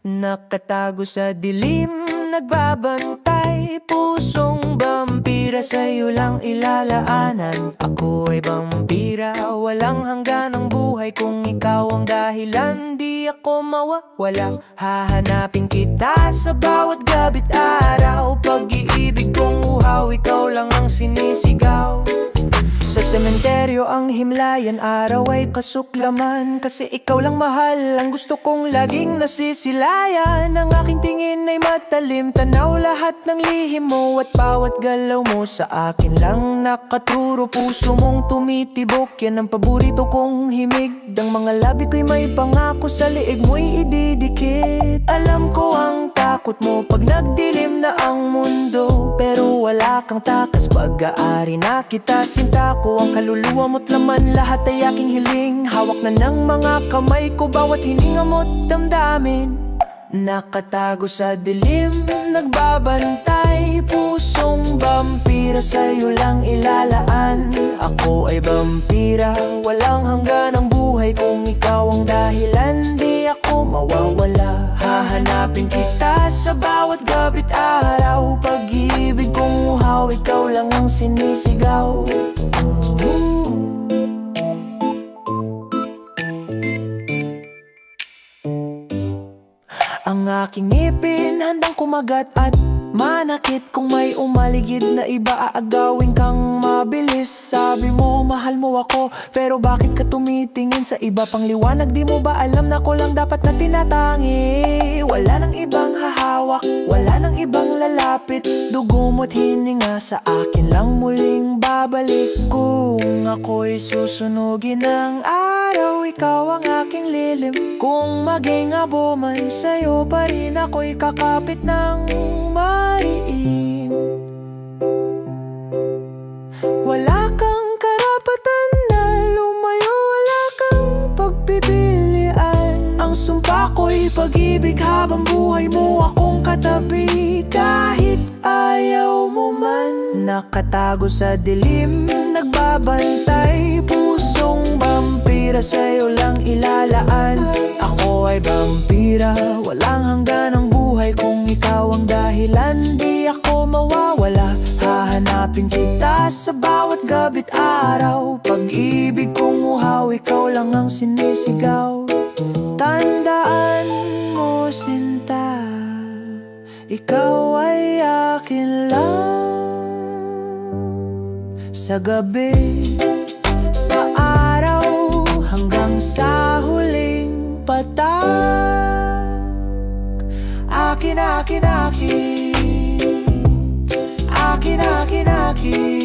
Nakatago sa dilim, nagbabantay. Pusong vampira, sa'yo lang ilalaanan. Ako ay vampira, walang hanggan ang buhay. Kung ikaw ang dahilan, di ako mawawala. Hahanapin kita sa bawat gabi't araw. Pag-iibig kong uhaw, ikaw lang ang sinisigaw. Sa sementeryo ang himlayan, araw ay kasuklaman. Kasi ikaw lang mahal, ang gusto kong laging nasisilayan. Ang aking tingin ay matalim, tanaw lahat ng lihim mo. At bawat galaw mo sa akin lang nakaturo. Puso mong tumitibok, yan ang paborito kong himig. Ang mga labi ko'y may pangako, sa liig mo'y ididikit. Alam ko ang takot mo pag nagdilim na ang mundo, pero wala kang takas, pag-aari na kita. Sinta ko ang kaluluwa mo't laman, lahat ay aking hiling. Hawak na ng mga kamay ko bawat hininga mo't damdamin. Nakatago sa dilim, nagbabantay. Pusong vampira, sa'yo lang ilalaan. Ako ay vampira, walang hanggan ang buhay. Kung ikaw ang dahilan, di ako mawawala. Hahanapin kita sa bawat gabi't araw. Pag-ibig kong uhaw, ikaw lang ang sinisigaw. Ang aking ngipin handang kumagat at manakit. Kung may umaligid na iba, aagawin kang mabilis. Sabi mo mahal mo ako, pero bakit ka tumitingin sa iba? Pang liwanag, di mo ba alam na ko lang dapat na tinatangi? Wala nang ibang hahawak, wala nang ibang lalapit. Dugo mo't hininga, sa akin lang muling babalik. Kung ako'y susunugin ng araw, ikaw ang aking lilim. Kung maging abo man, sa'yo pa rin ako'y kakapit ng mariin. Wala kang karapatan na lumayo, wala kang pagpipilian. Ang sumpa ko'y pag-ibig, habang buhay mo akong katabi. Kahit ayaw mo man, nakatago sa dilim, nagbabantay. Pusong vampira, sa'yo lang ilalaan. Ako ay vampira, walang hanggan ang buhay. Kung ikaw ang dahilan, di ako mawawala. Hahanapin kita sa bawat gabi't araw. Pag-ibig kong uhaw, ikaw lang ang sinisigaw. Tandaan mo sinta, ikaw ay akin lang. Sa gabi, sa araw, hanggang sa huling patak. Akin, akin, akin. Akin, akin, akin.